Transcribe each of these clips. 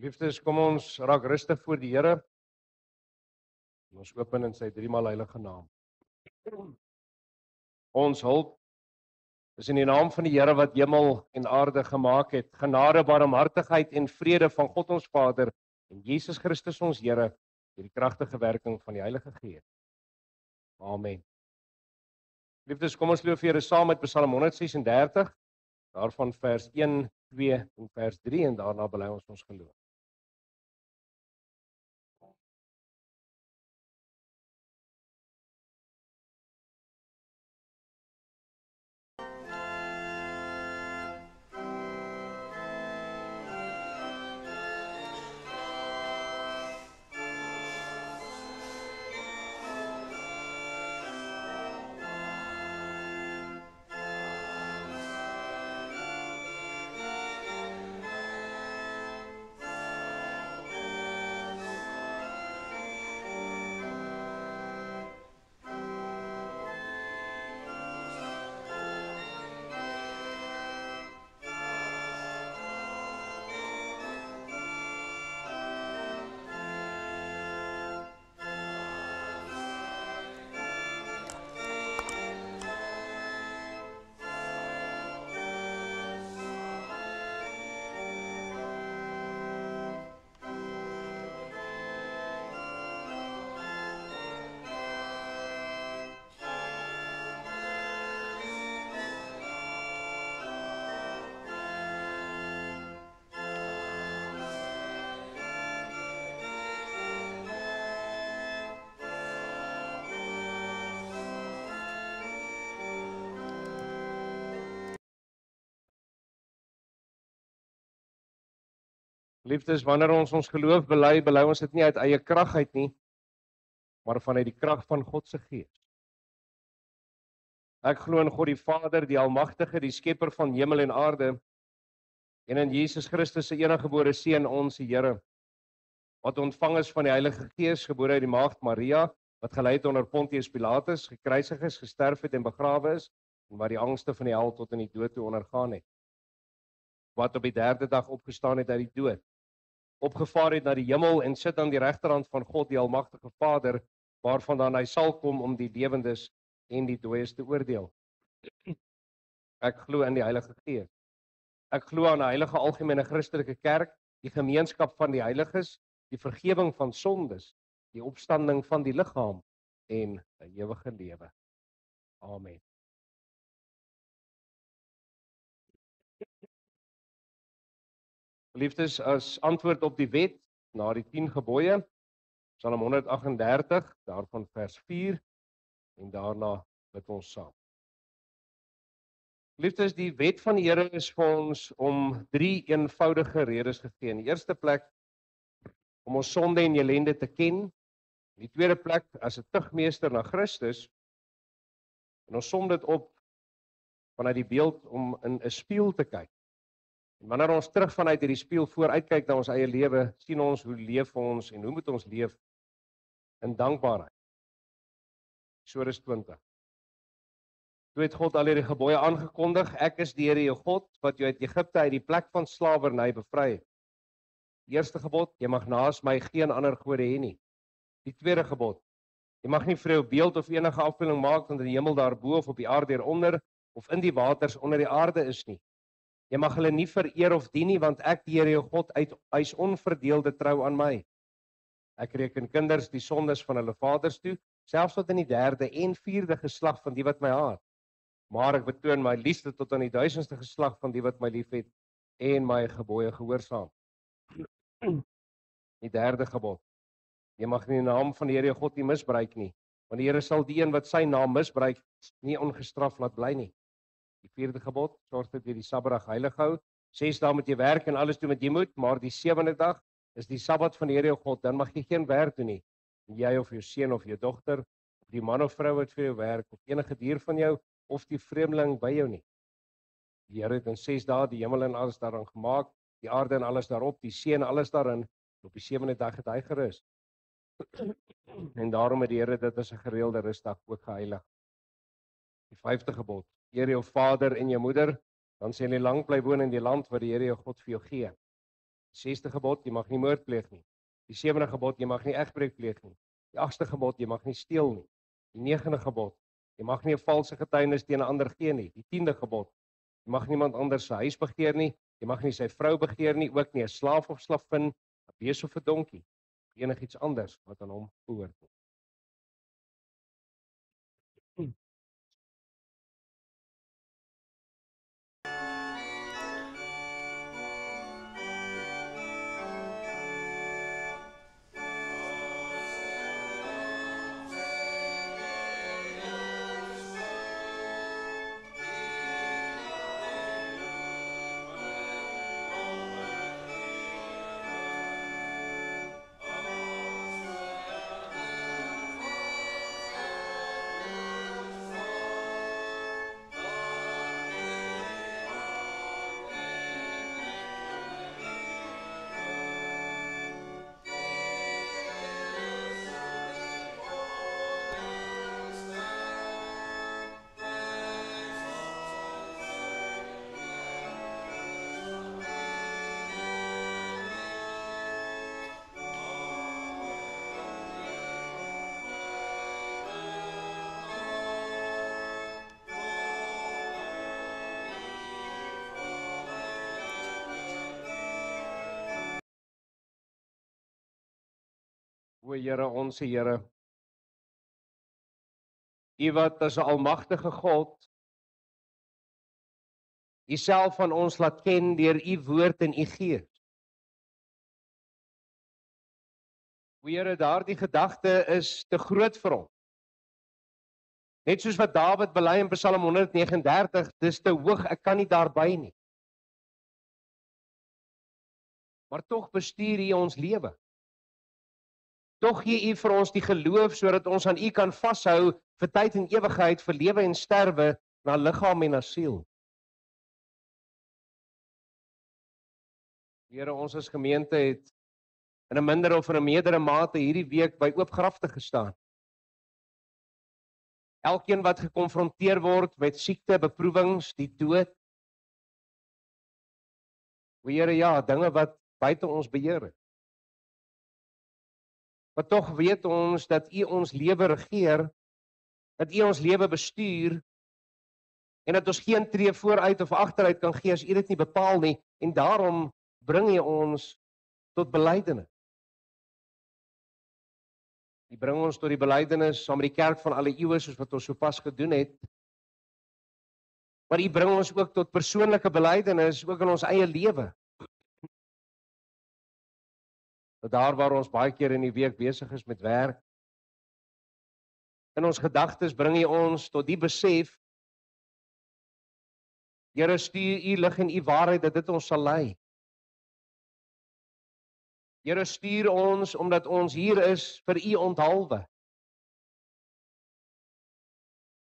Liefdes, kom ons raak rustig voor die Here. Ons open in sy driemaal heilige naam. Ons hulp is in die naam van die Here wat hemel en aarde gemaak het. Genade, barmhartigheid en vrede van God ons Vader en Jesus Christus ons Here deur die kragtige werking van die Heilige Gees. Amen. Liefdes, kom ons lees vir julle saam met Psalm 136, daarvan vers 1, 2 en vers 3 en daarna bely ons geloof. Liefdes, wanneer ons geloof bely ons dit nie uit eie krag uit nie, maar vanuit die krag van God se Gees. Ek glo in God die Vader, die Almagtige, die Skepper van hemel en aarde, en in Jesus Christus se eniggebore Seun, ons Here, wat ontvang is van die Heilige Gees, gebore uit die Maagd Maria, wat gelei het onder Pontius Pilatus, gekruisig is, gesterf het en begrawe is, en wat die angste van die hel tot in die dood toe ondergaan het, wat op die 3de dag opgestaan het uit die dood, opgevaar het na die hemel en sit aan die regterhand van God die Almagtige Vader, waarvandaan hy sal kom om die lewendes en die dooies te oordeel. Ek glo in die Heilige Gees. Ek glo aan 'n heilige algemene Christelike kerk, die gemeenskap van die heiliges, die vergifnis van sondes, die opstanding van die liggaam en 'n ewige lewe. Amen. Liefdes, as antwoord op die wet, na die 10 gebooie, Psalm 138, daarvan vers 4, en daarna bid ons saam. Liefdes, die wet van die Here is vir ons om 3 eenvoudige redes gegee. In die eerste plek, om ons sonde en ellende te ken. In die tweede plek, as 'n tugmeester na Christus, en ons som dit op vanuit die beeld om in 'n spieël te kyk. En wanneer ons terug vanuit hierdie spieël vooruitkyk na ons eie lewe, sien ons hoe leef ons en hoe moet ons leef in dankbaarheid. Eksodus 20. Toe het God al hierdie gebooie aangekondig, ek is die Here jou God, wat jou uit Egipte uit die plek van slawerny bevry het. Die eerste gebod, jy mag naas my geen ander gode hê nie. Die tweede gebod, jy mag nie vir jou beeld of enige afbeelding maak van die hemel daarbo of op die aarde hieronder of in die waters onder die aarde is nie. Jy mag hulle nie vereer of dien nie, want ek, die Here jou God, eis onverdeelde trou aan my. Ek reken kinders die sondes van hulle vaders toe, selfs tot in die 3de en 4de geslag van die wat my haat. Maar ek betoon my liefde tot aan die 1000ste geslag van die wat my liefhet en my gebooie gehoorsaam. Die 3de gebod. Jy mag nie die naam van die Here jou God nie misbruik nie, want die Here sal die een wat sy naam misbruik nie ongestraf laat bly nie. Die 4de gebod, sorg dat jy die Sabbatdag heilig hou. 6 dae moet jy werk en alles doen wat jy moet, maar die 7de dag is die Sabbat van die Here jou God, dan mag jy geen werk doen nie. Jy of jou seun of jou dogter, of die man of vrou wat vir jou werk, of enige dier van jou, of die vreemdeling by jou nie. Die Here het in 6 dae die hemel en alles daarin gemaak, die aarde en alles daarop, die see en alles daarin, op die 7de dag het hy gerus. En daarom het die Here dit as 'n gereelde rusdag ook geheilig. Die 5de gebod: eer jou vader en jou moeder, dan sal jy lank bly woon in die land wat die Here jou God vir jou gee. Die 6de gebod, jy mag nie moord pleeg nie. Die 7de gebod, jy mag nie egbreek pleeg nie. Die 8ste gebod, jy mag nie steel nie. Die 9de gebod, jy mag nie 'n valse getuienis teen 'n ander gee nie. Die 10de gebod, jy mag niemand anders se huis begeer nie. Jy mag nie sy vrou begeer nie, ook nie 'n slaaf of slavin, 'n bees of 'n donkie, enigiets anders wat aan hom behoort nie. O Here, onse Here, U wat as 'n almagtige God Uself van ons laat ken deur U woord en U Gees. O Here, daardie gedagte is te groot vir ons. Net soos wat Dawid bely in Psalm 139, dis te hoog, ek kan nie daarby nie. Maar tog bestuur U ons lewe. Tog gee U vir ons die geloof sodat ons aan U kan vashou vir tyd en ewigheid, vir lewe en sterwe, na liggaam en na siel. Here, ons as gemeente het in 'n minder of in 'n meerdere mate hierdie week by oop grafte gestaan. Elkeen wat gekonfronteer word met siekte, beproewings, die dood. O Here, ja, dinge wat buite ons beheer is. Maar tog weet ons dat U ons lewe regeer, dat U ons lewe bestuur, en dat ons geen tree vooruit of agteruit kan gee as U dit nie bepaal nie, en daarom bring U ons tot belydenis. U bring ons tot die belydenis saam met die kerk van alle eeue soos wat ons sopas gedoen het. Maar U bring ons ook tot persoonlike belydenis ook in ons eie lewe. Dat daar waar ons baie keer in die week besig is met werk, in ons gedagtes bring U ons tot die besef, Here, stuur U lig en U waarheid dat dit ons sal lei. Here, stuur ons omdat ons hier is vir U onthalwe.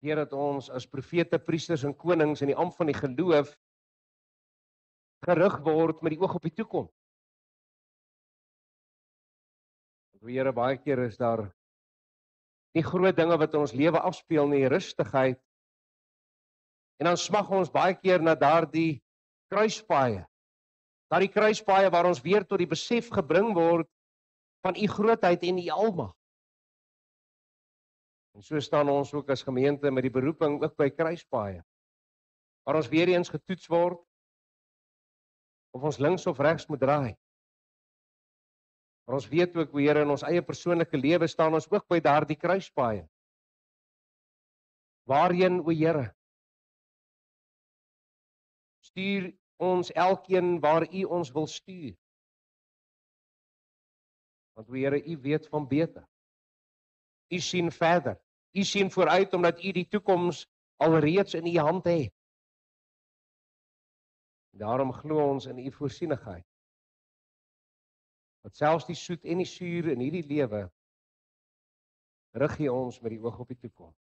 Here, dat ons as profete, priesters en konings in die ampt van die geloof gerig word met die oog op die toekoms. Here, baie keer is daar nie groot dinge wat in ons lewe afspeel nie, rustigheid. En dan smag ons baie keer na daardie kruispaaie. Daardie kruispaaie waar ons weer tot die besef gebring word van U grootheid en U almag. En so staan ons ook as gemeente met die beroeping ook by kruispaaie. Waar ons weer eens getoets word of ons links of regs moet draai. Maar ons weet ook, o Here, in ons eie persoonlike lewe staan ons ook by daardie kruispaaie. Waarheen, o Here? Stuur ons elkeen waar U ons wil stuur. Want o Here, U weet van beter. U sien verder. U sien vooruit omdat U die toekoms alreeds in U hand het. Daarom glo ons in U voorsienigheid. Dat selfs die soet en die suur in hierdie lewe rig U ons met die oog op die toekoms.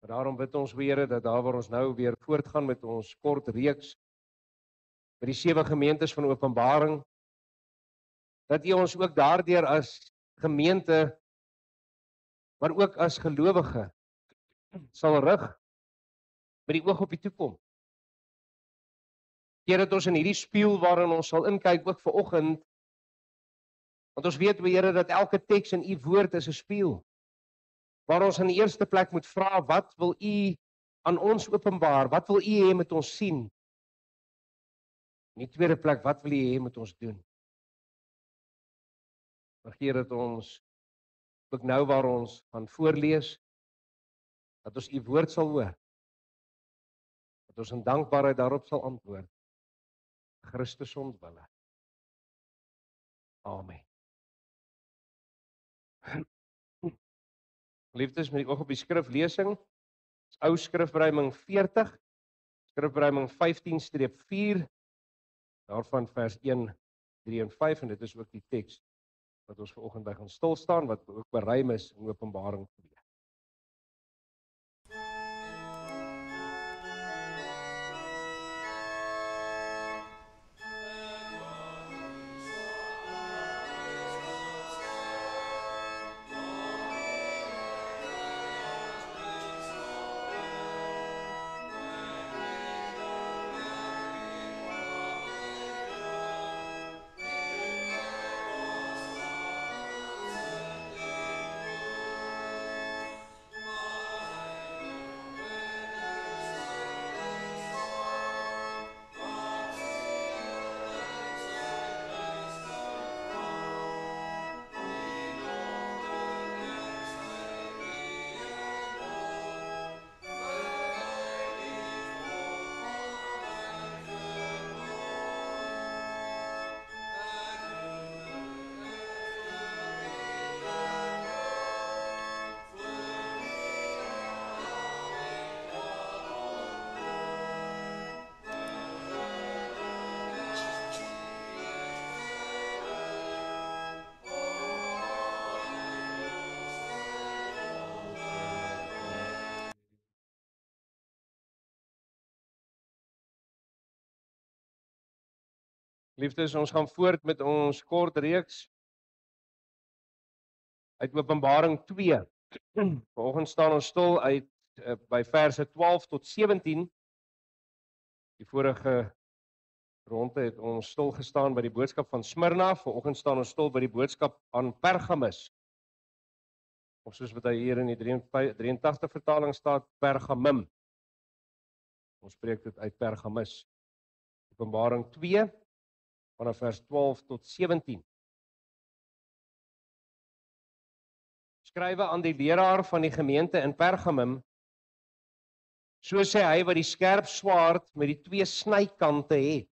Maar daarom bid ons, Here, dat daar waar ons nou weer voortgaan met ons kort reeks met die 7 gemeentes van Openbaring, dat U ons ook daardeur as gemeente, maar ook as gelowige sal rig met die oog op die toekoms. Here, dat ons in hierdie spieël waarin ons sal inkyk ook vanoggend, want ons weet, Here, dat elke teks in u woord is 'n spieël, waar ons in die eerste plek moet vra, wat wil u aan ons openbaar, wat wil u hê met ons sien? In die tweede plek, wat wil u hê met ons doen? Here, dat ons ook nou waar ons gaan voorlees, dat ons u woord sal hoor, dat ons in dankbaarheid daarop sal antwoord, Christus ontwille. Amen. Liefdes, met die oog op die skriflesing, is ou skrifruiming 40, skrifruiming 15-4, daarvan vers 1, 3 en 5, en dit is ook die teks wat ons vanoggend by gaan stil staan, wat ook beruim is in Openbaring 2. Liefdes, ons gaan voort met ons kort reeks uit Openbaring 2. Vanoggend staan ons stil uit by verse 12 tot 17. Die vorige ronde het ons stil gestaan by die boodskap van Smyrna. Vanoggend staan ons stil by die boodskap aan Pergamus. Of soos wat hy hier in die 83 vertaling staat, Pergamum. Ons spreek dit uit Pergamus. Openbaring 2 vanaf vers 12 tot 17. Skrywe aan die leraar van die gemeente in Pergamum, so sê hy wat die skerp swaard met die 2 snykante het.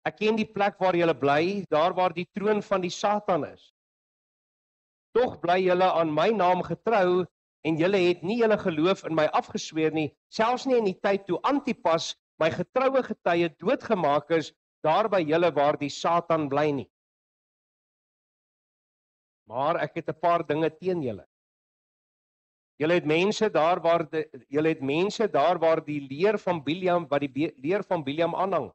Ek ken die plek waar julle bly, daar waar die troon van die Satan is. Tog bly julle aan my naam getrou, en julle het nie julle geloof in my afgesweer nie, selfs nie in die tyd toe Antipas, my getroue getuie, doodgemaak is, daar by julle waar die Satan bly nie. Maar ek het 'n paar dinge teen julle. Julle het mense daar waar die leer van Biliam, wat die leer van Biliam aanhang.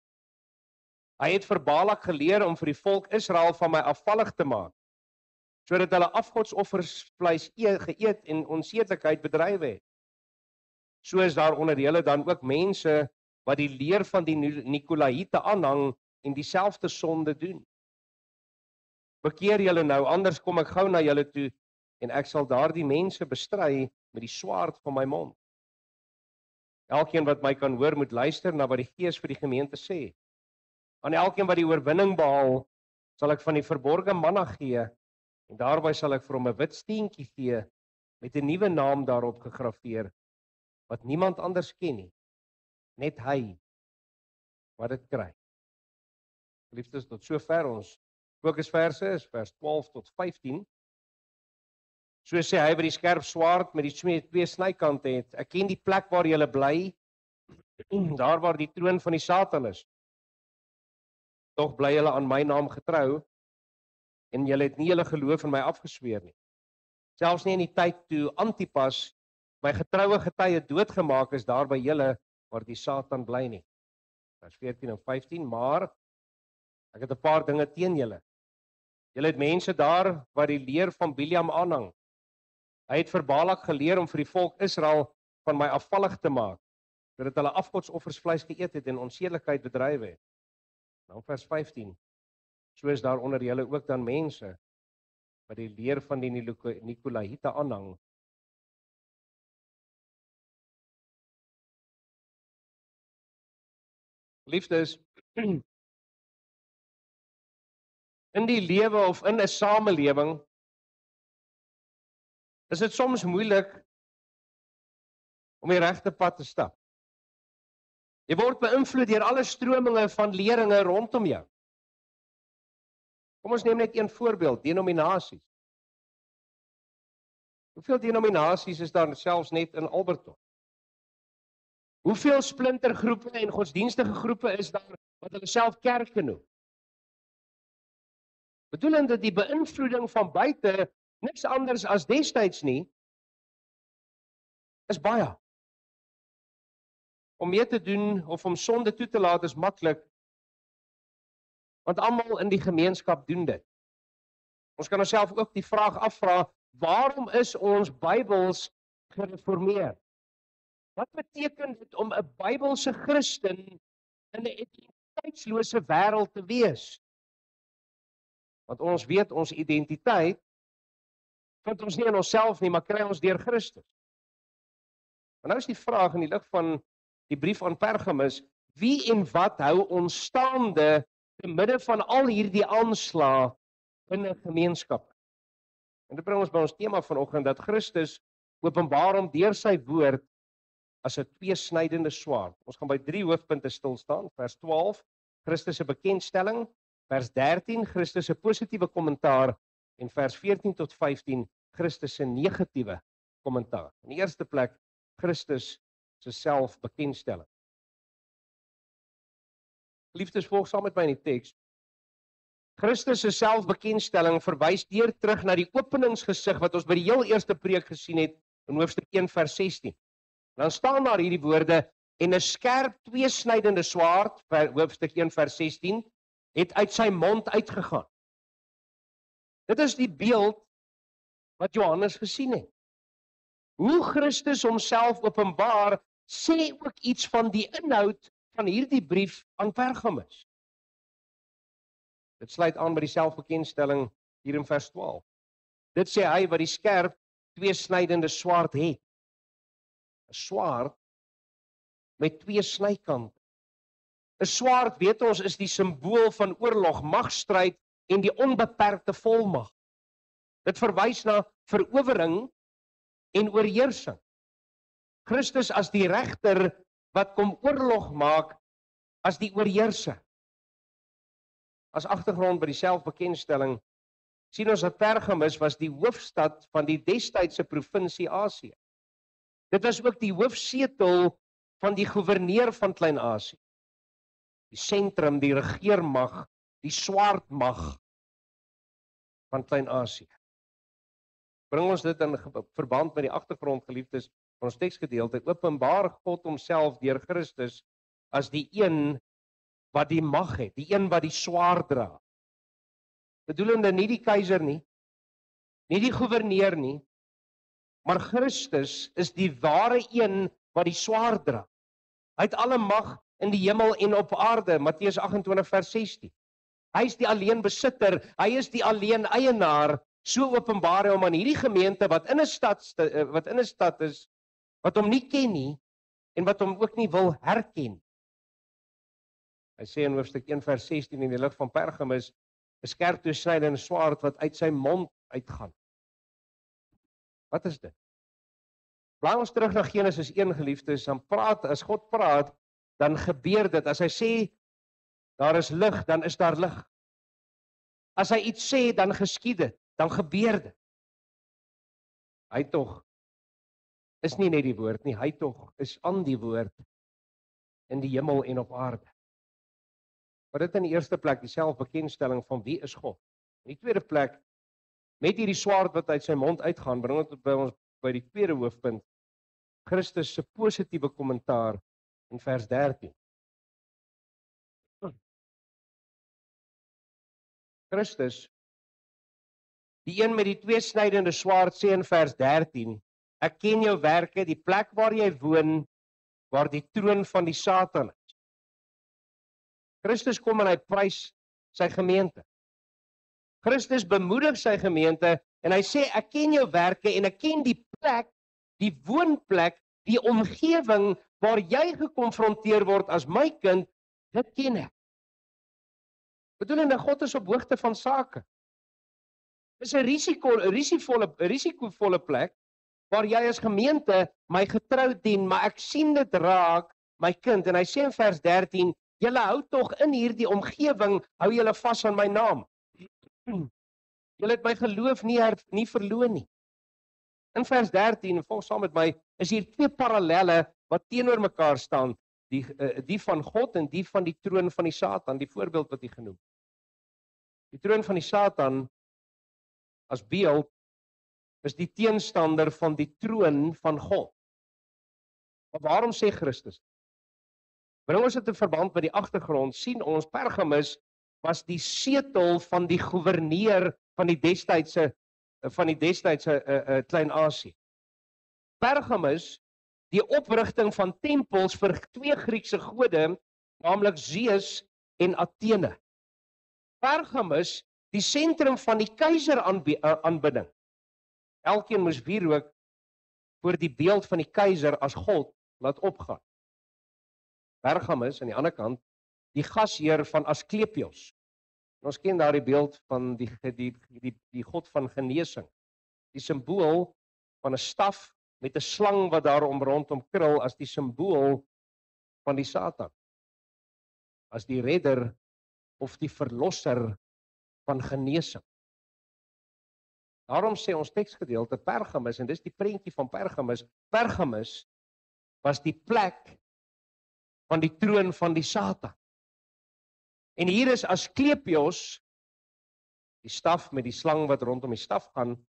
Hy het vir Balak geleer om vir die volk Israel van my afvallig te maak, sodat hulle afgodsoffervleis geëet en onsedelikheid bedryf het. So is daar onder julle dan ook mense wat die leer van die Nikolaïte aanhang en dieselfde sonde doen. Bekeer julle nou, anders kom ek gou na julle toe en ek sal daardie mense bestry met die swaard van my mond. Elkeen wat my kan hoor moet luister na wat die Gees vir die gemeente sê. Aan elkeen wat die oorwinning behaal, sal ek van die verborgde manna gee en daarby sal ek vir hom 'n wit steentjie gee met 'n nuwe naam daarop gegraveer wat niemand anders ken nie. Net hy wat dit kry. Liefdes, tot sover ons fokusverse is vers 12 tot 15. So sê hy wat die skerp swaard met die 2 snykante het. Ek ken die plek waar julle bly, daar waar die troon van die Satan is. Tog bly julle aan my naam getrou en julle het nie julle geloof in my afgesweer nie. Selfs nie in die tyd toe Antipas, my getroue getuie, doodgemaak is daar by julle waar die Satan bly nie. Vers 14 en 15, maar ek het 'n paar dinge teen julle. Julle het mense daar wat die leer van Biliam aanhang. Hy het vir Balak geleer om vir die volk Israel van my afvallig te maak. sodat hulle afgodsoffers vleis geëet het en onsedelikheid bedrywe het. Nou vers 15. So is daar onder julle ook dan mense wat die leer van die Nikolaïte aanhang. Liefdes, in die lewe of in 'n samelewing is dit soms moeilik om die regte pad te stap. Jy word beïnvloed deur alle strominge van leringe rondom jou. Kom ons neem net een voorbeeld, denominasies. Hoeveel denominasies is daar selfs net in Alberton? Hoeveel splintergroepe en godsdienstige groepe is daar wat hulle self kerke noem? Bedoelende die beïnvloeding van buite niks anders as destyds nie, is baie. Om mee te doen of om sonde toe te laat is maklik, want almal in die gemeenskap doen dit. Ons kan onsself ook die vraag afvra, waarom is ons Bybels gereformeer? Wat beteken dit om 'n Bybelse Christen in 'n identiteitslose wêreld te wees? Want ons weet ons identiteit vind ons nie in onsself nie, maar kry ons deur Christus. Maar nou is die vraag in die lig van die brief aan Pergamus, wie en wat hou ons staande te midde van al hierdie aanslae in 'n gemeenskap? En dit bring ons by ons tema vanoggend, dat Christus openbaar hom deur sy woord as 'n tweesnydende swaard. Ons gaan by 3 hoofpunte stil staan. Vers 12, Christus se bekendstelling. Vers 13, Christus se positiewe kommentaar. En vers 14 tot 15, Christus se negatiewe kommentaar. In die eerste plek, Christus se selfbekendstelling. Liefdes, volg saam met my in die teks. Christus se selfbekendstelling verwys deur terug na die openingsgesig wat ons by die heel eerste preek gesien het in hoofstuk 1 vers 16. Dan staan daar hierdie woorde, en 'n skerp tweesnydende swaard, hoofstuk 1 vers 16, het uit sy mond uitgegaan. Dit is die beeld wat Johannes gesien het. Hoe Christus homself openbaar, sê ook iets van die inhoud van hierdie brief aan Pergamus. Dit sluit aan by die selfbekendstelling hier in vers 12. Dit sê hy wat die skerp, tweesnydende swaard het. 'n Swaard met 2 snykante. 'n Swaard, weet ons, is die simbool van oorlog, magstryd en die onbeperkte volmag. Dit verwys na verowering en oorheersing. Christus as die regter wat kom oorlog maak as die oorheerser. As agtergrond by die selfbekendstelling sien ons dat Pergamus was die hoofstad van die destydse provinsie Asië. Dit was ook die hoofsetel van die goewerneur van Klein-Asië. Die sentrum, die regeermag, die swaardmag van Klein-Asië. Bring ons dit in verband met die agtergrond, geliefdes, van ons teksgedeelte, openbaar God homself deur Christus as die een wat die mag het, die een wat die swaard dra. Bedoelende nie die keiser nie die goewerneur nie, maar Christus is die ware een wat die swaard dra. Hy het alle mag in die hemel en op aarde, Matteus 28 vers 16. Hy is die alleen besitter, hy is die alleen eienaar. So openbaar hy hom aan hierdie gemeente wat in 'n stad is, wat hom nie ken nie en wat hom ook nie wil herken. Hy sê in hoofstuk 1 vers 16 in die lig van Pergamus, 'n skerp tweesnydende swaard wat uit sy mond uitgaan. Wat is dit? Blaai ons terug na Genesis 1, geliefdes, as God praat, dan gebeur dit. As hy sê, daar is lig, dan is daar lig. As hy iets sê, dan geskied dit, dan gebeur dit. Hy tog is nie net die woord nie, hy tog is aan die woord in die hemel en op aarde. Maar dit in die eerste plek, die selfbekendstelling van wie is God. In die tweede plek, met hierdie swaard wat uit sy mond uitgaan, bring ons by ons by die tweede hoofpunt, Christus se positiewe kommentaar in vers 13. Christus, die een met die tweesnydende swaard, sê in vers 13, ek ken jou werke, die plek waar jy woon waar die troon van die Satan is. Christus kom en hy prys sy gemeente. Christus bemoedig sy gemeente en hy sê, ek ken jou werke en ek ken die plek, die woonplek, die omgewing waar jy gekonfronteer word as my kind, dit ken ek. Bedoelende, God is op hoogte van sake. Dit is 'n risikovolle plek, waar jy as gemeente my getrou dien, maar ek sien dit raak, my kind, en hy sê in vers 13, julle hou tog in hierdie omgewing, hou julle vas aan my naam. Julle het my geloof nie verloon nie. In vers 13, volg saam met my, is hier twee parallelle wat teenoor mekaar staan, die van God en die van die troon van die Satan, die voorbeeld wat hy genoem. Die troon van die Satan, as beeld, is die teenstander van die troon van God. Maar waarom sê Christus? Bring ons dit in verband met die agtergrond, sien ons Pergamus was die setel van die goewerneur van die destydse Klein-Asië. Pergamus, die oprigting van tempels vir twee Griekse gode, naamlik Zeus en Athene. Pergamus, die sentrum van die keiseraanbidding. Elkeen moes wierook voor die beeld van die keiser as God laat opgaan. Pergamus, aan die ander kant, die gasheer van Asklepios. En ons ken daar die beeld van die God van genesing. Die simbool van 'n staf met 'n slang wat daarom rondom krul as die simbool van die Satan. As die redder of die verlosser van genesing. Daarom sê ons teksgedeelte Pergamus, en dis die prentjie van Pergamus, Pergamus was die plek van die troon van die Satan. En hier is Asklepios, die staf met die slang wat rondom die staf gaan,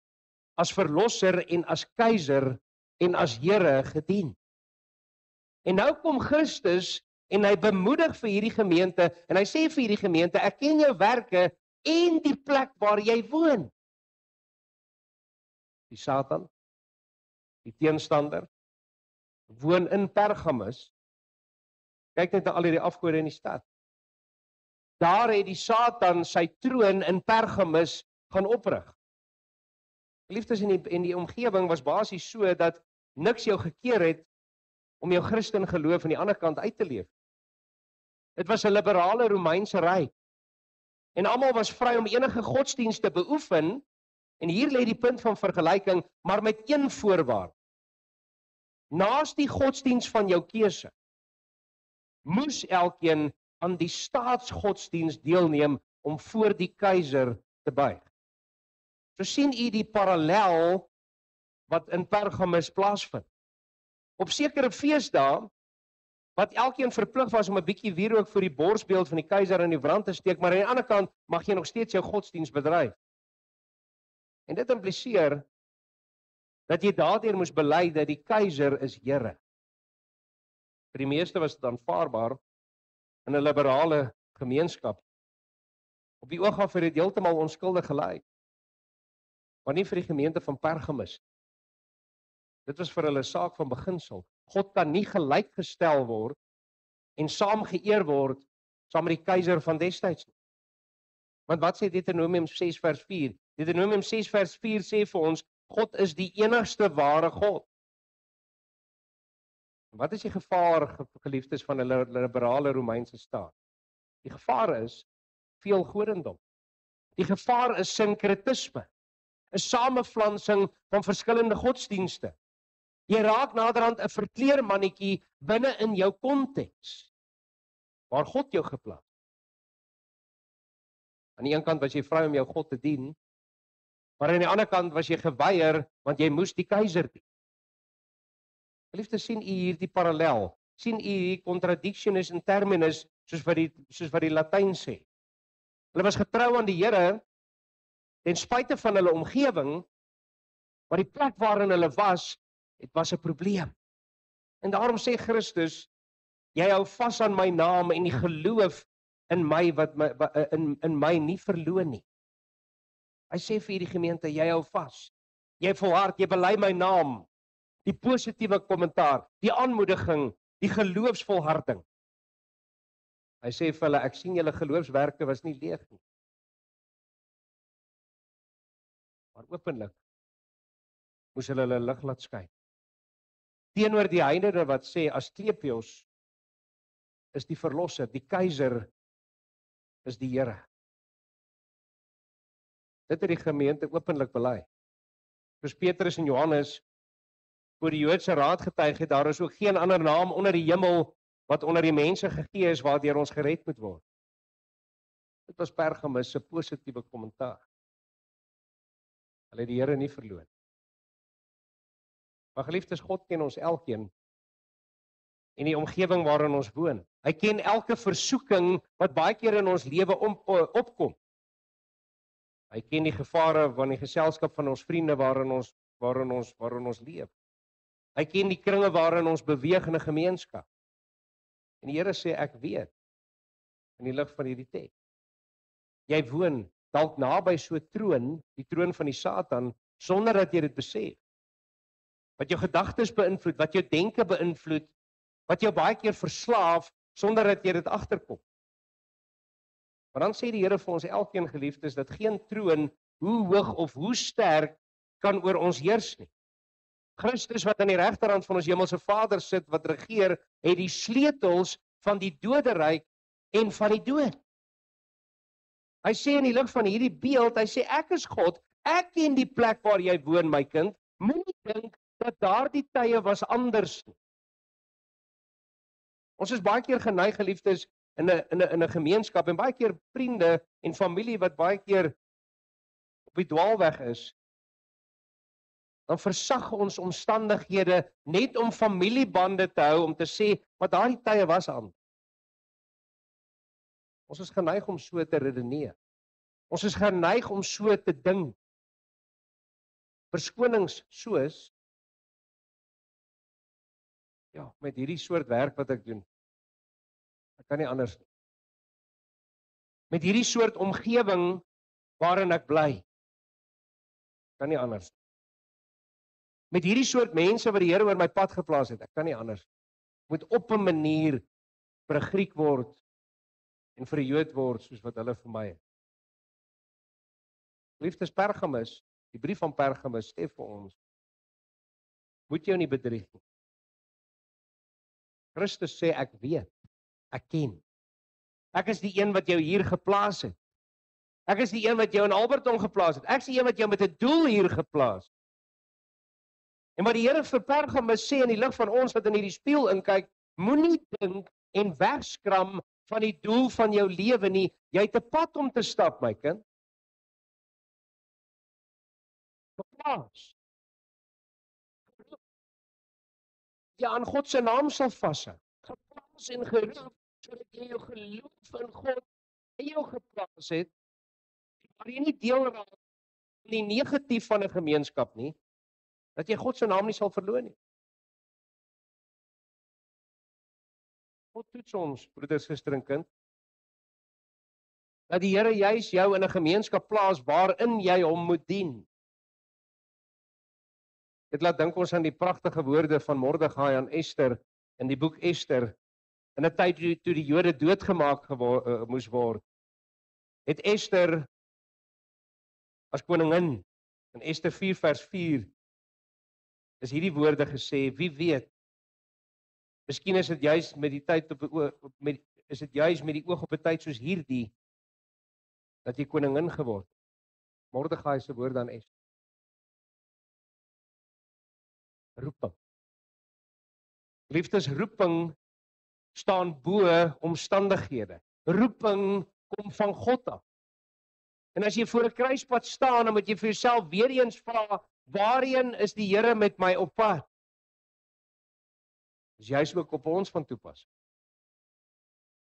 as verlosser en as keiser en as Here gedien. En nou kom Christus en hy bemoedig vir hierdie gemeente en hy sê vir hierdie gemeente, ek ken jou werke en die plek waar jy woon. Die Satan, die teenstander, woon in Pergamus. Kyk net na al hierdie afgode in die stad. Daar het die Satan sy troon in Pergamus gaan oprig. Geliefdes, in die omgewing was basies so dat niks jou gekeer het om jou Christen geloof aan die ander kant uit te leef. Dit was 'n liberale Romeinse ryk. En almal was vry om enige godsdienst te beoefen, en hier lê die punt van vergelyking, maar met een voorwaarde. Naas die godsdienst van jou keuse, moes elkeen aan die staatsgodsdienst deelneem om voor die keiser te buig. So sien u die parallel wat in Pergamus plaasvind. Op sekere feesdae, wat elkeen verplig was om 'n bietjie wierook voor die borsbeeld van die keiser in die brand te steek, maar aan die ander kant mag jy nog steeds jou godsdienst bedryf. En dit impliseer dat jy daardeur moes bely dat die keiser is Here. Vir die meeste was dit aanvaarbaar in 'n liberale gemeenskap. Op die oog af het dit heeltemal onskuldig gelyk. Maar nie vir die gemeente van Pergamus. Dit was vir hulle saak van beginsel. God kan nie gelykgestel word en saam geëer word saam met die keiser van destyds nie. Want wat sê Deuteronomium 6 vers 4? Deuteronomium 6 vers 4 sê vir ons, God is die enigste ware God. Wat is die gevaar, geliefdes, van 'n liberale Romeinse staat? Die gevaar is veel godendom. Die gevaar is sinkretisme, 'n samevlansing van verskillende godsdienste. Jy raak naderhand 'n verkleermannetjie binne in jou konteks, waar God jou geplaas. Aan die een kant was jy vry om jou God te dien, maar aan die ander kant was jy geweier, want jy moes die keiser dien. Geliefde, sien u hier die parallel? Sien u hier contradictionis in terminus, soos wat die Latyn sê? Hulle was getrou aan die Here, ten spyte van hulle omgewing, maar die plek waarin hulle was, dit was 'n probleem. En daarom sê Christus, jy hou vas aan my naam en die geloof in my wat in my nie verloon nie. Hy sê vir die gemeente, jy hou vas. Jy volhard, jy bely my naam. Die positiewe kommentaar, die aanmoediging, die geloofsvolharding. Hy sê vir hulle, ek sien julle geloofswerke was nie leeg nie. Maar openlik moes hulle lig laat skyn. Teenoor die heidene wat sê, Asklepios is die verlosser, die keiser is die Here. Dit het die gemeente openlik bely. Soos Petrus en Johannes voor die Joodse raad getuig het, daar is ook geen ander naam onder die hemel wat onder die mense gegee is waardeur ons gered moet word. Dit was Pergamus se positiewe kommentaar. Hulle het die Here nie verloon. Maar geliefdes, God ken ons elkeen en die omgewing waarin ons woon. Hy ken elke versoeking wat baie keer in ons lewe opkom. Hy ken die gevare van die geselskap van ons vriende waarin ons leef. Hy ken die kringe waarin ons beweeg in 'n gemeenskap. En die Here sê, ek weet, in die lig van hierdie teks. Jy woon dalk naby so 'n troon, die troon van die Satan, sonder dat jy dit besef. Wat jou gedagtes beïnvloed, wat jou denke beïnvloed, wat jou baie keer verslaaf, sonder dat jy dit agterkom. Maar dan sê die Here vir ons elkeen geliefdes, dat geen troon, hoe hoog of hoe sterk, kan oor ons heers nie. Christus wat aan die regterhand van ons hemelse Vader sit, wat regeer, het die sleutels van die doderyk en van die dood. Hy sê in die lig van hierdie beeld, hy sê, ek is God, ek ken die plek waar jy woon, my kind, moenie dink dat daardie tye was anders nie. Ons is baie keer geneig, geliefdes, in 'n gemeenskap, en baie keer vriende en familie wat baie keer op die dwaalweg is, dan versag ons omstandighede net om familiebande te hou, om te sê, maar daardie tye was anders. Ons is geneig om so te redeneer. Ons is geneig om so te dink. Verskonings soos, ja, met hierdie soort werk wat ek doen, ek kan nie anders nie. Met hierdie soort omgewing waarin ek bly, ek kan nie anders nie. Met hierdie soort mense wat die Here oor my pad geplaas het, ek kan nie anders nie. Moet op 'n manier vir 'n Griek word en vir 'n Jood word soos wat hulle vir my is. Liefdes, Pergamus, die brief van Pergamus sê vir ons, moet jou nie bedrieg nie. Christus sê, ek weet, ek ken. Ek is die een wat jou hier geplaas het. Ek is die een wat jou in Alberton geplaas het. Ek is die een wat jou met 'n doel hier geplaas het. En wat die Here vir Pergamus sê in die lig van ons wat in hierdie spieël inkyk, moenie dink en wegskram van die doel van jou lewe nie. Jy het 'n pad om te stap, my kind. Geplaas. Jy aan God se naam sal vashou. Geplaas en geroep sodat jy jou geloof in God in jou geplaas het, maar jy nie deel raak van die negatief van 'n gemeenskap nie, dat jy God se naam nie sal verloon nie. God toets ons, broeders, susters en kind, dat die Here juis jou in 'n gemeenskap plaas waarin jy hom moet dien. Dit laat dink ons aan die pragtige woorde van Mordegai aan Ester in die boek Ester. In 'n tyd toe die Jode doodgemaak moes word, het Ester as koningin in Ester 4 vers 4 is hierdie woorde gesê, wie weet, miskien is dit juis met die tyd is dit juis met die oog op 'n tyd soos hierdie dat jy koningin geword het. Mordegai se woorde aan Ester. Roeping. Liefdes, roeping staan bo omstandighede. Roeping kom van God af. En as jy voor 'n kruispunt staan, dan moet jy vir jouself weer eens vra, waarheen is die Here met my op pad? Dis juis ook op ons van toepas.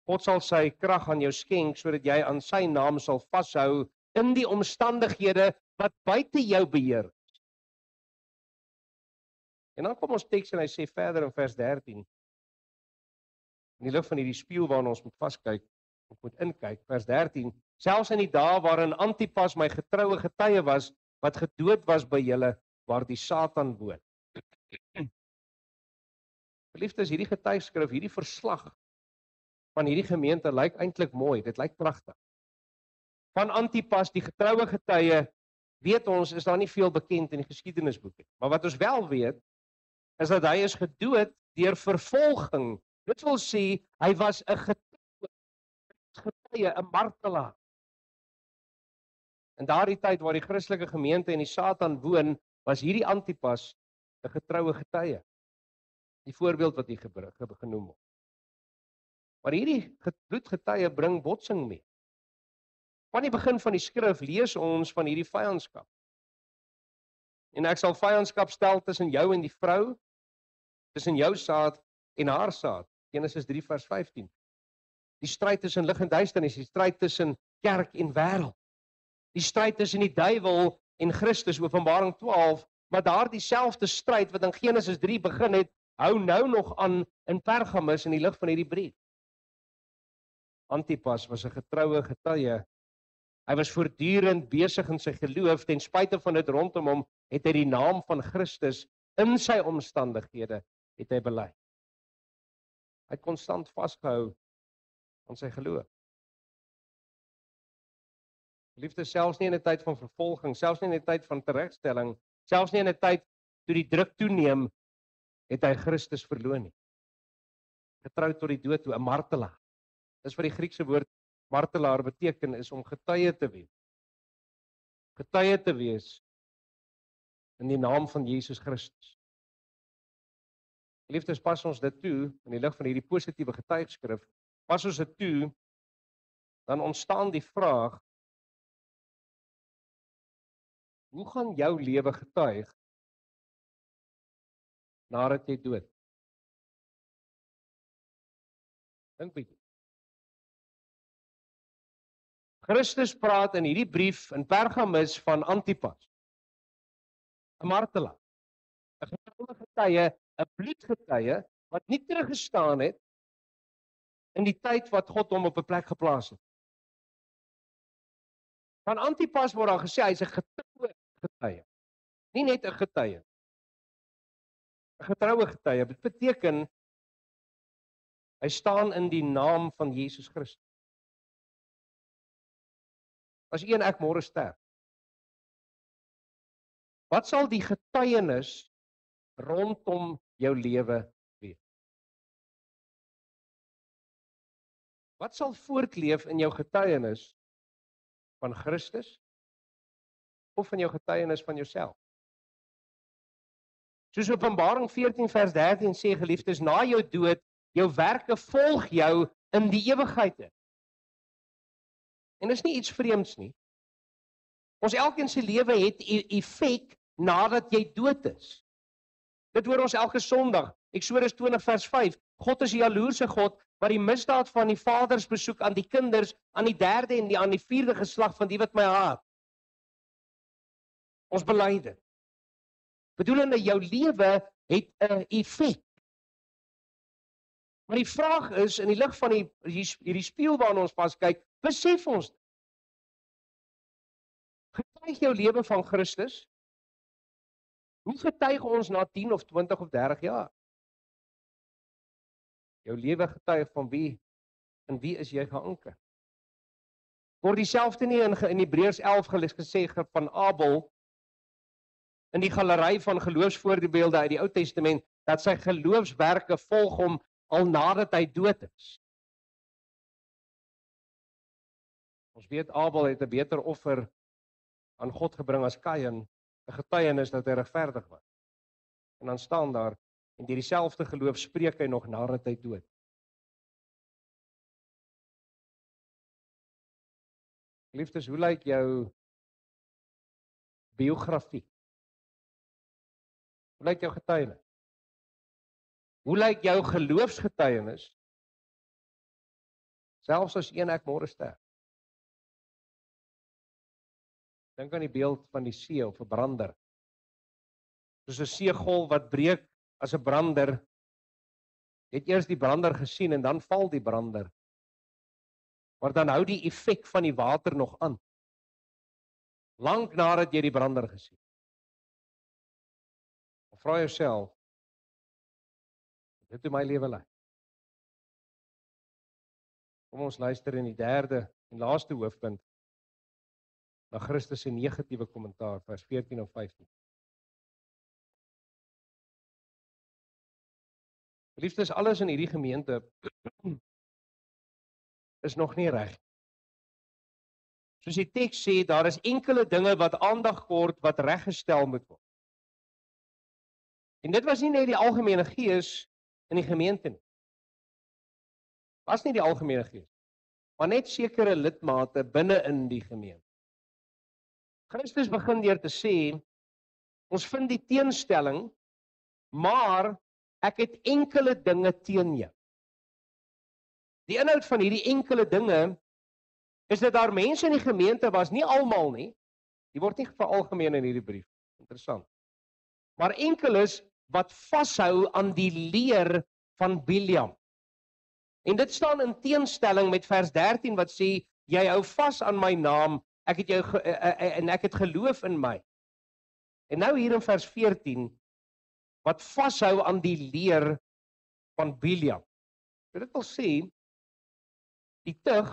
God sal sy krag aan jou skenk, sodat jy aan sy naam sal vashou in die omstandighede wat buite jou beheer is. En dan kom ons teks en hy sê verder in vers 13, in die lig van hierdie spieël waarna ons moet vaskyk, ons moet inkyk, vers 13, selfs in die dae waarin Antipas my getroue getuie was, wat gedood was by julle, waar die Satan woon. Geliefdes, hierdie getuigskrif, hierdie verslag van hierdie gemeente lyk eintlik mooi, dit lyk pragtig. Van Antipas, die getroue getuie, weet ons, is daar nie veel bekend in die geskiedenisboeke. Maar wat ons wel weet, is dat hy is gedood deur vervolging. Dit wil sê, hy was 'n getuie, 'n martelaar. In daardie tyd waar die Christelike gemeente en die Satan woon, was hierdie Antipas 'n getroue getuie. Die voorbeeld wat hier genoem word. Maar hierdie bloedgetuie bring botsing mee. Van die begin van die skrif lees ons van hierdie vyandskap. En ek sal vyandskap stel tussen jou en die vrou, tussen jou saad en haar saad. Genesis 3 vers 15. Die stryd tussen lig en duisternis, die stryd tussen kerk en wêreld. Die stryd tussen die duiwel en Christus, Openbaring 12, maar daardie selfde stryd wat in Genesis 3 begin het, hou nou nog aan in Pergamus in die lig van hierdie brief. Antipas was 'n getroue getuie. Hy was voortdurend besig in sy geloof, ten spyte van dit rondom hom, het hy die naam van Christus in sy omstandighede, het hy bely. Hy het konstant vasgehou aan sy geloof. Liefde, selfs nie in 'n tyd van vervolging, selfs nie in 'n tyd van teregstelling, selfs nie in 'n tyd toe die druk toeneem, het hy Christus verloon nie. Getrou tot die dood toe, 'n martelaar. Dis wat die Griekse woord martelaar beteken, is om getuie te wees. Getuie te wees in die naam van Jesus Christus. Liefdes, pas ons dit toe, in die lig van hierdie positiewe getuigskrif, pas ons dit toe, dan ontstaan die vraag, hoe gaan jou lewe getuig nadat jy dood? Dink bietjie. Christus praat in hierdie brief in Pergamus van Antipas, 'n martelaar, 'n getroue getuie, 'n bloedgetuie wat nie teruggestaan het in die tyd wat God hom op 'n plek geplaas het. Van Antipas word daar gesê hy's 'n getroue getuie, nie net 'n getuie. 'n Getroue getuie, dit beteken hy staan in die naam van Jesus Christus. As een ek môre sterf, wat sal die getuienis rondom jou lewe wees? Wat sal voortleef in jou getuienis van Christus of in jou getuienis van jouself? Soos Openbaring 14 vers 13 sê, geliefdes, na jou dood, jou werke volg jou in die ewigheid. En dis nie iets vreemds nie. Ons elkeen se lewe het effek nadat jy dood is. Dit hoor ons elke Sondag. Eksodus 20 vers 5. God is 'n jaloerse God wat die misdaad van die vaders besoek aan die kinders, aan die derde en aan die vierde geslag van die wat my haat. Ons bely dit. Bedoelende jou lewe het 'n effek. Maar die vraag is, in die lig van hierdie spieël waarna ons pas kyk, besef ons, getuig jou lewe van Christus? Hoe getuig ons na 10 of 20 of 30 jaar? Jou lewe getuig van wie, in wie is jy geanker? Word dieselfde nie in Hebreërs 11 gesê van Abel, in die galery van geloofsvoorbeelde uit die Ou Testament, dat sy geloofswerke volg hom al nadat hy dood is. Ons weet Abel het 'n beter offer aan God gebring as Kain, 'n getuienis dat hy regverdig was. En dan staan daar, en deur dieselfde geloof spreek hy nog nadat hy dood. Liefdes, hoe lyk jou biografie? Hoe lyk jou getuienis? Hoe lyk jou geloofsgetuienis? Selfs as een ek môre sterf. Dink aan die beeld van die see of 'n brander. Soos 'n seegolf wat breek as 'n brander. Jy het eers die brander gesien en dan val die brander. Maar dan hou die effek van die water nog aan. Lank nadat jy die brander gesien het. Vra jouself, Dit hoe my lewe lyk. Kom ons luister in die derde en laaste hoofpunt na Christus se negatiewe kommentaar, vers 14 en 15. Liefdes, alles in hierdie gemeente is nog nie reg. Soos die teks sê, daar is enkele dinge wat aandag kort wat reggestel moet word. En dit was nie net die algemene gees in die gemeente nie. Was nie die algemene gees, maar net sekere lidmate binne in die gemeente. Christus begin deur te sê, ons vind die teenstelling, maar ek het enkele dinge teen jou. Die inhoud van hierdie enkele dinge is dat daar mense in die gemeente was, nie almal nie, die word nie veralgemeen in hierdie brief, interessant, maar enkeles wat vashou aan die leer van Biljam. En dit staan in teenstelling met vers 13 wat sê, jy hou vas aan my naam, ek het geloof in my. En nou hier in vers 14, wat vashou aan die leer van Biljam. Dit wil sê, die tug,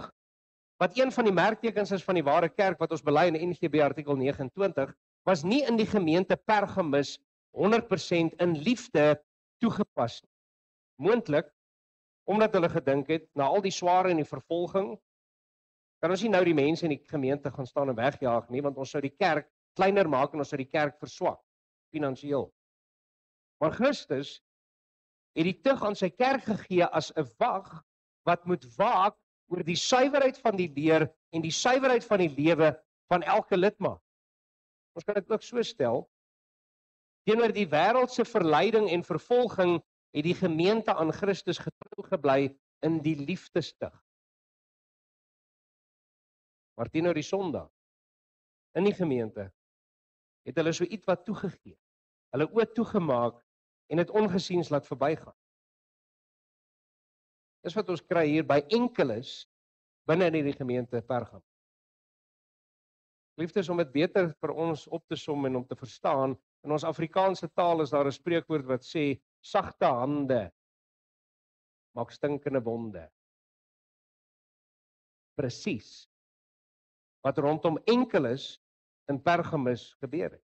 wat een van die merktekens is van die ware kerk, wat ons bely in NGB artikel 29, was nie in die gemeente Pergamus 100% in liefde toegepas nie. Moontlik, omdat hulle gedink het, na al die sware en die vervolging, kan ons nie nou die mense in die gemeente gaan staan en wegjaag nie, want ons sou die kerk kleiner maak en ons sou die kerk verswak, finansiëel. Maar Christus het die tug aan sy kerk gegee as 'n wag, wat moet waak oor die suiwerheid van die leer en die suiwerheid van die lewe van elke lidmaat. Ons kan dit ook so stel, teenoor die wêreldse verleiding en vervolging, het die gemeente aan Christus getrou gebly in die liefdestug. Maar teenoor die sondaar, in die gemeente, het hulle so iets wat toegegee, hulle oë toegemaak en het ongesiens laat verbygaan. Dis wat ons kry hier by enkeles binne in die gemeente Pergam. Liefdes, om dit beter vir ons op te som en om te verstaan, in ons Afrikaanse taal is daar 'n spreekwoord wat sê, sagte hande maak stinkende wonde. Presies wat rondom enkeles in Pergamus gebeur het.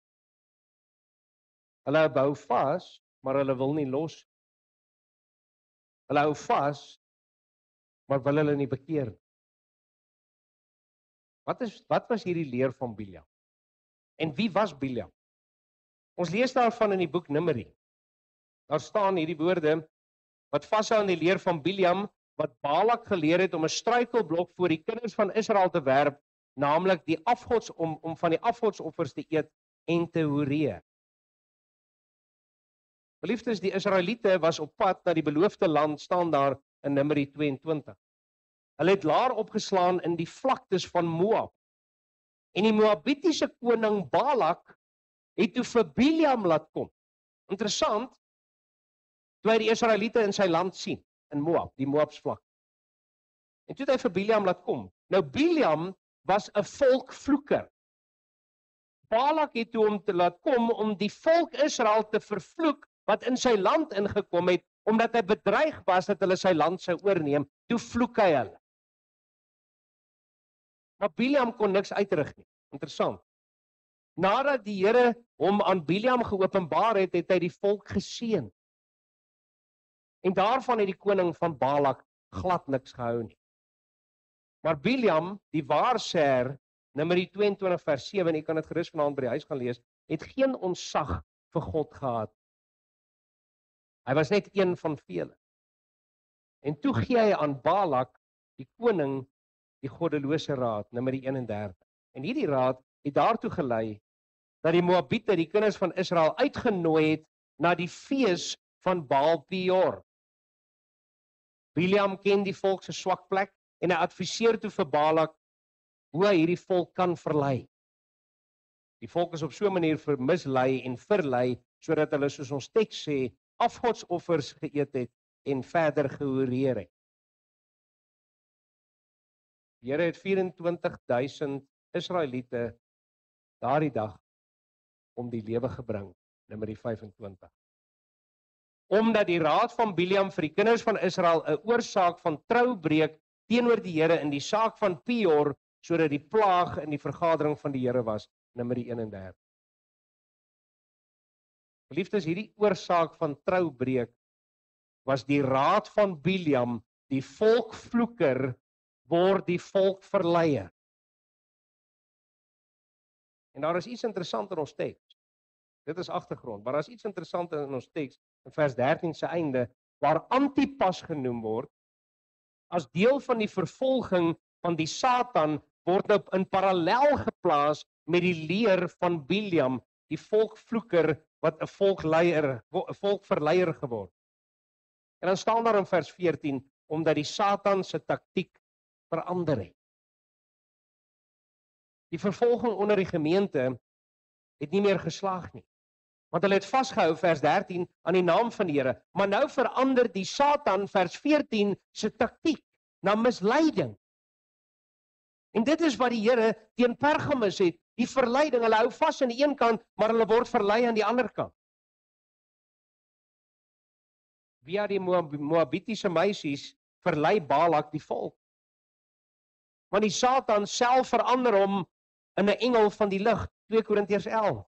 Hulle hou vas, maar hulle wil nie los. Hulle hou vas, maar wil hulle nie bekeer nie. Wat was hierdie leer van Biljam? En wie was Biljam? Ons lees daarvan in die boek Numeri. Daar staan hierdie woorde, wat vashou aan die leer van Biljam, wat Balak geleer het om 'n struikelblok voor die kinders van Israel te werp, naamlik die om van die afgodsoffers te eet en te hoereer. Geliefdes, die Israeliete was op pad na die beloofde land, staan daar in Numeri 22. Hulle het laar opgeslaan in die vlaktes van Moab. En die Moabitiese koning Balak het toe vir Biljam laat kom. Interessant, toe hy die Israeliete in sy land sien, in Moab, die Moabsvlak. En toe het hy vir Biljam laat kom. Nou Biljam was 'n volkvloeker. Balak het toe hom te laat kom om die volk Israel te vervloek wat in sy land ingekom het, omdat hy bedreig was dat hulle sy land sou oorneem. Toe vloek hy hulle. Maar Biljam kon niks uitrig nie. Interessant. Nadat die Here hom aan Biljam geopenbaar het, het hy die volk geseën. En daarvan het die koning van Balak glad niks gehou nie. Maar Biljam, die waarsêer, Numeri 22 vers 7, en jy kan dit gerus vanaand by die huis gaan lees, het geen ontzag vir God gehad. Hy was net een van vele. En toe gee hy aan Balak, die koning, die goddelose raad, Numeri 31. En hierdie raad het daartoe gelei, dat die Moabiete, die kinders van Israel, uitgenooi het na die fees van Baal Peor. Biljam ken die volk se swak plek, en hy adviseer toe vir Balak, hoe hy hierdie volk kan verlei. Die volk is op so 'n manier mislei en verlei, sodat hulle, soos ons teks sê, afgodsoffers geëet het en verder gehoreer het. Die Here het 24,000 Israeliete daardie dag om die lewe gebring, Numeri 25. omdat die raad van Bileam vir die kinders van Israel 'n oorsaak van troubreek teenoor die Here in die saak van Peor, sodat die plaag in die vergadering van die Here was, Numeri 31. Geliefdes, hierdie oorsaak van troubreek was die raad van Bileam, die volkvloeker word die volk verleier. En daar is iets interessant in ons teks. Dit is agtergrond, maar daar is iets interessant in ons teks, in vers 13 se einde, waar Antipas genoem word, as deel van die vervolging van die Satan, word nou in parallel geplaas met die leer van Bileam, die volkvloeker, wat 'n volkverleier geword. En dan staan daar in vers 14, omdat die Satan se taktiek verander het. Die vervolging onder die gemeente het nie meer geslaag nie. Want hulle het vasgehou, vers 13, aan die naam van die Here. Maar nou verander die Satan, vers 14, se taktiek na misleiding. En dit is wat die Here teen Pergamus het, die verleiding. Hulle hou vas aan die een kant, maar hulle word verlei aan die ander kant. Via die Moabitiese meisies verlei Balak die volk. Want die Satan self verander hom in 'n engel van die lig, 2 Korintiërs 11.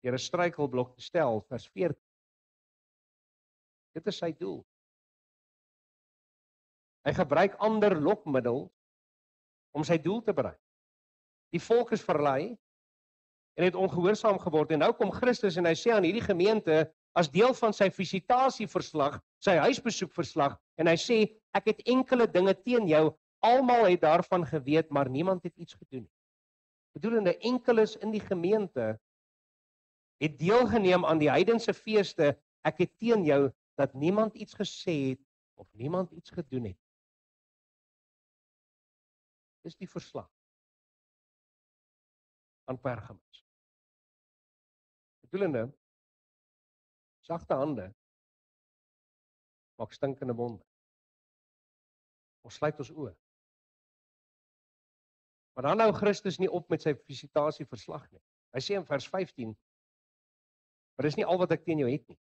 Deur 'n struikelblok te stel, vers 14. Dit is sy doel. Hy gebruik ander lokmiddels om sy doel te bereik. Die volk is verlei en het ongehoorsaam geword, en nou kom Christus en hy sê aan hierdie gemeente, as deel van sy visitasieverslag, sy huisbesoekverslag, en hy sê, ek het enkele dinge teen jou, almal het daarvan geweet, maar niemand het iets gedoen nie. Bedoelende, enkeles in die gemeente het deelgeneem aan die heidense feeste, ek het teen jou, dat niemand iets gesê het, of niemand iets gedoen het. Dis die verslag aan Pergamus. Bedoelende, sagte hande maak stinkende monde. Ons sluit ons oë. Maar dan hou Christus nie op met sy visitasieverslag nie. Hy sê in vers 15, maar dis nie al wat ek teen jou het nie.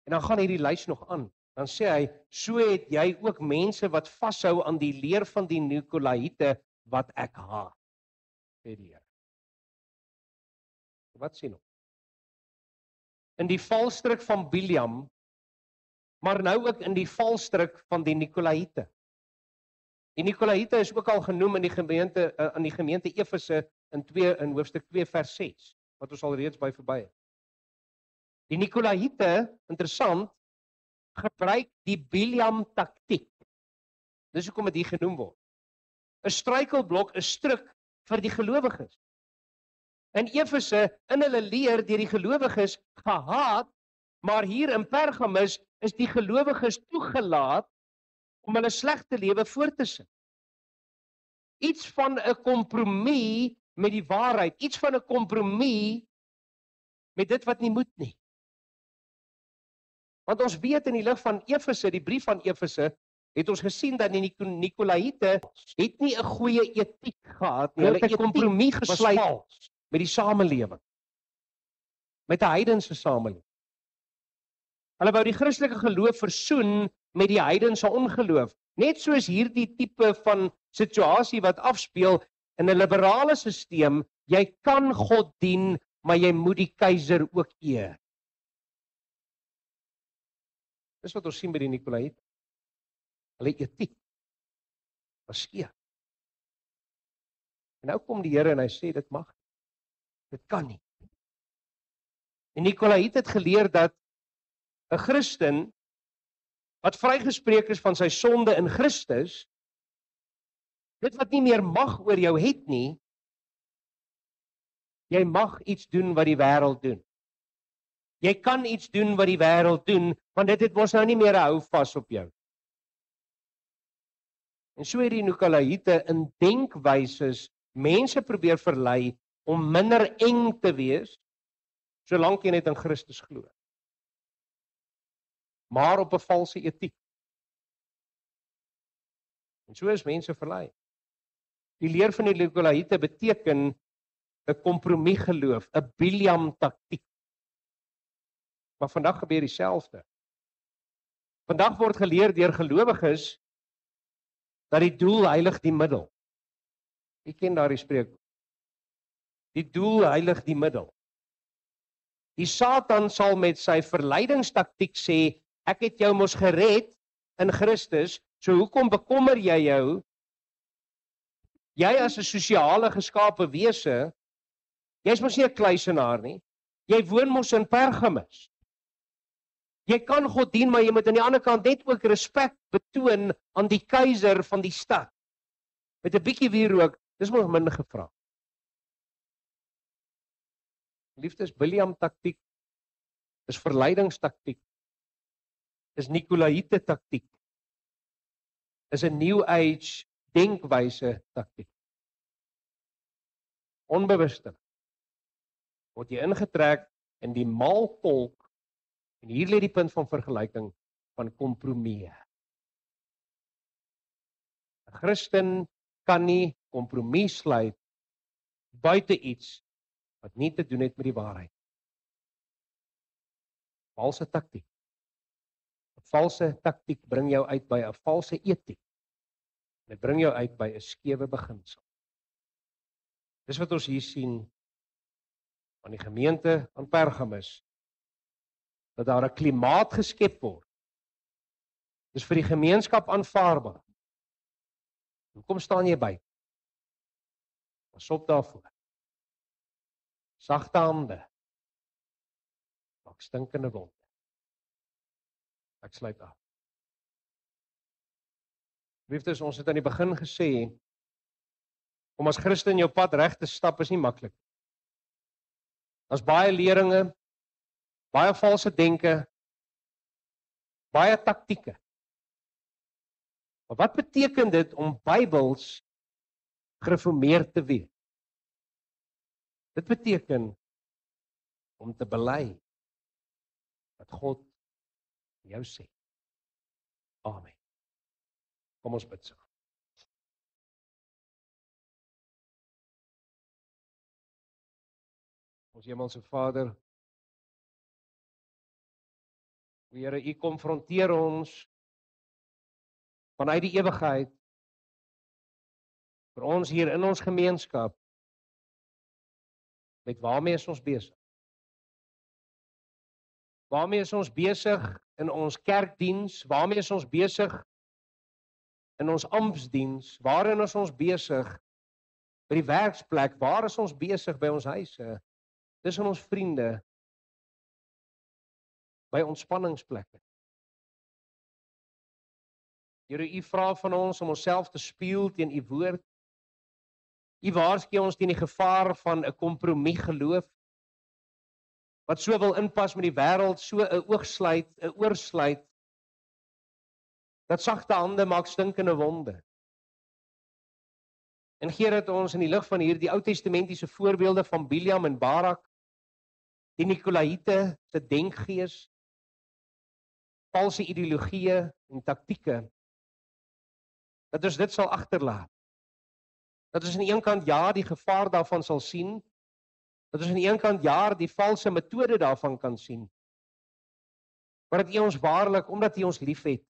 En dan gaan hierdie lys nog aan. Dan sê hy, so het jy ook mense wat vashou aan die leer van die Nikolaïte wat ek haat, sê die Here. Wat sien ons? In die valstrik van Bileam, maar nou ook in die valstrik van die Nikolaïte. Die Nikolaïte is ook al genoem in die gemeente Efese in hoofstuk 2 vers 6, wat ons al reeds by verby het. Die Nikolaïte, interessant, gebruik die Bileam taktiek. Dis hoekom dit hier genoem word. 'n Struikelblok, 'n struik vir die gelowiges. In Efese, in hulle leer deur die gelowiges gehaat, maar hier in Pergamus is die gelowiges toegelaat om hulle slegte lewe voort te sit. Iets van 'n kompromie met die waarheid, iets van 'n kompromie met dit wat nie moet nie. Want ons weet in die lig van Efese, die brief van Efese, het ons gesien dat die Nikolaïte het nie 'n goeie etiek gehad nie. Hulle het 'n kompromie gesluit met die samelewing, met 'n heidense samelewing. Hulle wou die Christelike geloof versoen met die heidense ongeloof, net soos hierdie tipe van situasie wat afspeel in 'n liberale stelsel. Jy kan God dien, maar jy moet die keiser ook eer. Dis wat ons sien by die Nikolaïte. Hulle etiek was skeef. En nou kom die Here en hy sê dit mag. Dit kan nie. En Nikolaïte het geleer dat 'n Christen wat vrygespreek is van sy sonde in Christus, dit wat nie meer mag oor jou het nie, jy mag iets doen wat die wêreld doen. Jy kan iets doen wat die wêreld doen, want dit het mos nou nie meer 'n hou vas op jou. En so het die Nikolaïte in denkwyses mense probeer verlei om minder eng te wees, solank jy net in Christus glo. Maar op 'n valse etiek. En so is mense verlei. Die leer van die Nikolaïte beteken 'n kompromie geloof, 'n Bileam taktiek. Maar vandag gebeur dieselfde. Vandag word geleer deur gelowiges dat die doel heilig die middel. Jy ken daardie spreekwoord. Die doel heilig die middel. Die Satan sal met sy verleidingstaktiek sê, ek het jou mos gered in Christus, so hoekom bekommer jy jou? Jy as 'n sosiale geskape wese, jy's mos nie 'n kluisenaar nie. Jy woon mos in Pergamus. Jy kan God dien, maar jy moet aan die ander kant net ook respek betoon aan die keiser van die stad. Met 'n bietjie wierook, dis mos min gevra. Liefdes, Biliam taktiek, is verleidingstaktiek, is Nikolaïte taktiek, is 'n New Age denkwyse taktiek. Onbewustelik word jy ingetrek in die maalkolk, en hier lê die punt van vergelyking van kompromie. 'n Christen kan nie kompromis sluit buite iets wat nie te doen het met die waarheid. Valse taktiek. 'n Valse taktiek bring jou uit by 'n valse etiek. Dit bring jou uit by 'n skewe beginsel. Dis wat ons hier sien aan die gemeente aan Pergamus, dat daar 'n klimaat geskep word. Dis vir die gemeenskap aanvaarbaar. Hoekom staan jy by? Pas op daarvoor. Sagte hande. Maak stinkende wonde. Ek sluit af. Liefdes, ons het aan die begin gesê, om as Christen jou pad reg te stap is nie maklik. Daar's baie leringe, baie valse denke, baie taktieke. Maar wat beteken dit om Bybels gereformeerd te wees? Dit beteken om te bely wat God jou sê. Amen. Kom ons bid saam. Ons hemelse Vader, Here, U konfronteer ons vanuit die ewigheid vir ons hier in ons gemeenskap. Met waarmee is ons besig? Waarmee is ons besig in ons kerkdiens? Waarmee is ons besig in ons amptsdiens? Waarin is ons besig by die werksplek? Waar is ons besig by ons huise? Dis in ons vriende, by ontspanningsplekke. Here, U vra van ons om onsself te spieël teen U woord. U waarsku ons teen die gevaar van 'n kompromie geloof, wat so wil inpas met die wêreld, so 'n oogsluit, 'n oorsluit, dat sagte hande maak stinkende wonde. En Here, dat ons in die lig van hierdie Ou Testamentiese voorbeelde van Biliam en Barak, die Nikolaïte se denkgees, valse ideologieë en taktieke, dat ons dit sal agterlaat. Dat ons aan die een kant ja die gevaar daarvan sal sien, dat ons aan die een kant ja die valse metode daarvan kan sien, maar dat U ons waarlik, omdat U ons liefhet,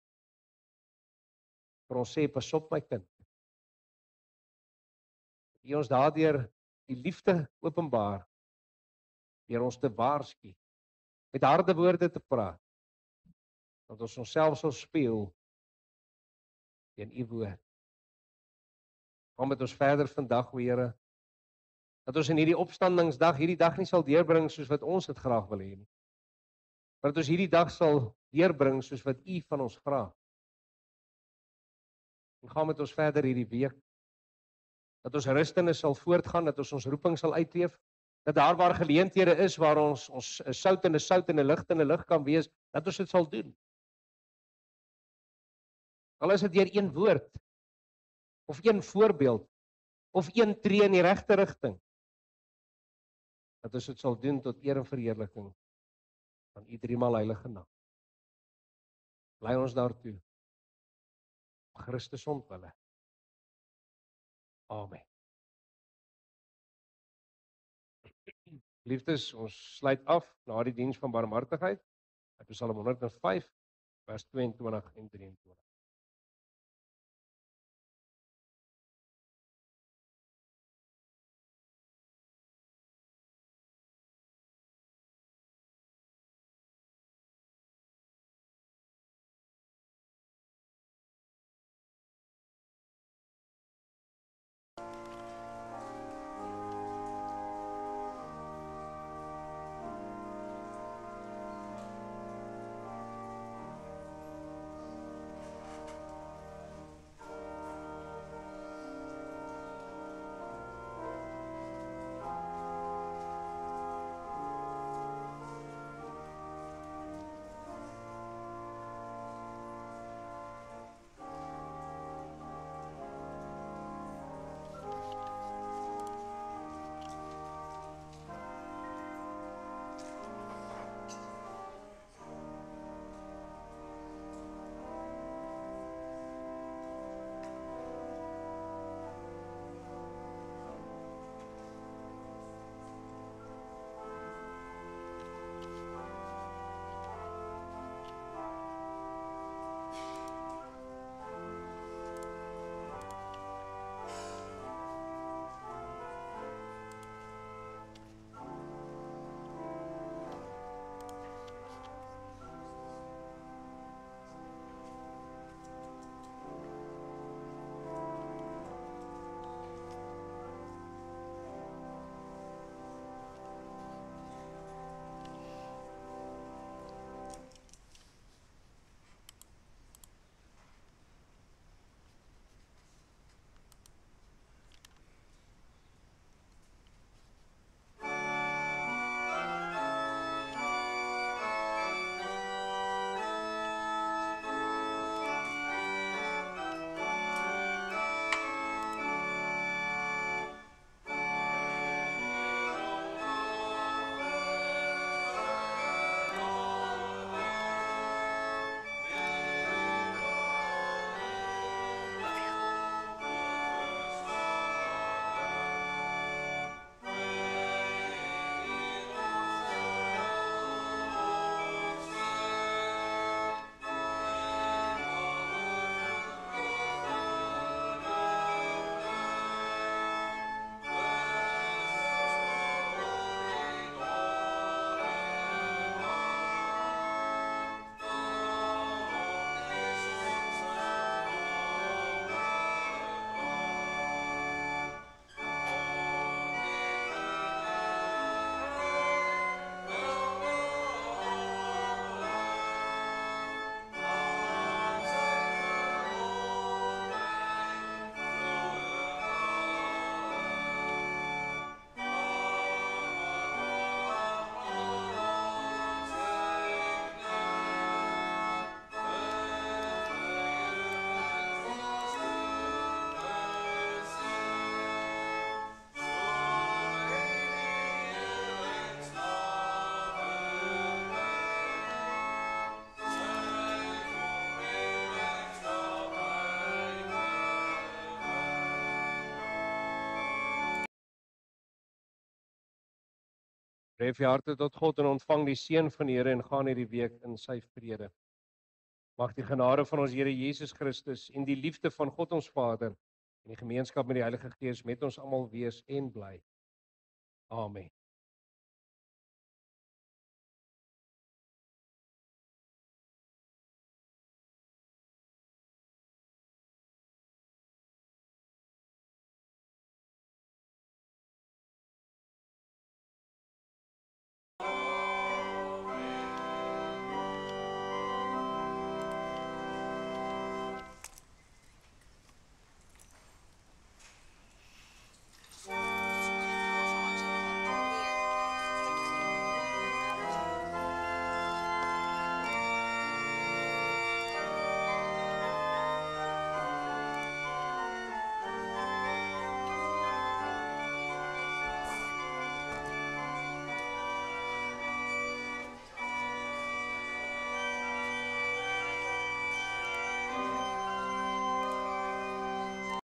vir ons sê, pas op my kind. U ons daardeur die liefde openbaar, deur ons te waarsku, met harde woorde te praat, dat ons onsself sal spieël teen U woord. Kom met ons verder vandag, o Here, dat ons in hierdie opstandingsdag, hierdie dag nie sal deurbring soos wat ons dit graag wil hê nie, maar dat ons hierdie dag sal deurbring soos wat U van ons vra. En gaan met ons verder hierdie week, dat ons rustenis sal voortgaan, dat ons roeping sal uitleef, dat daar waar geleenthede is, waar ons sout en 'n sout en 'n lig en 'n lig kan wees, dat ons dit sal doen. Al is dit deur een woord, of een voorbeeld, of een tree in die regte rigting, dat ons dit sal doen tot eer en verheerliking van U driemaal heilige naam. Bly ons daartoe. Christus ontwille. Amen. Liefdes, ons sluit af na die diens van barmhartigheid. uit Psalm 105 vers 22 en 23. Tref je harte tot God en ontvang die seën van die Here en gaan hierdie week in sy vrede. Mag die genade van ons Here Jesus Christus en die liefde van God ons Vader en die gemeenskap met die Heilige Gees met ons almal wees en bly. Amen.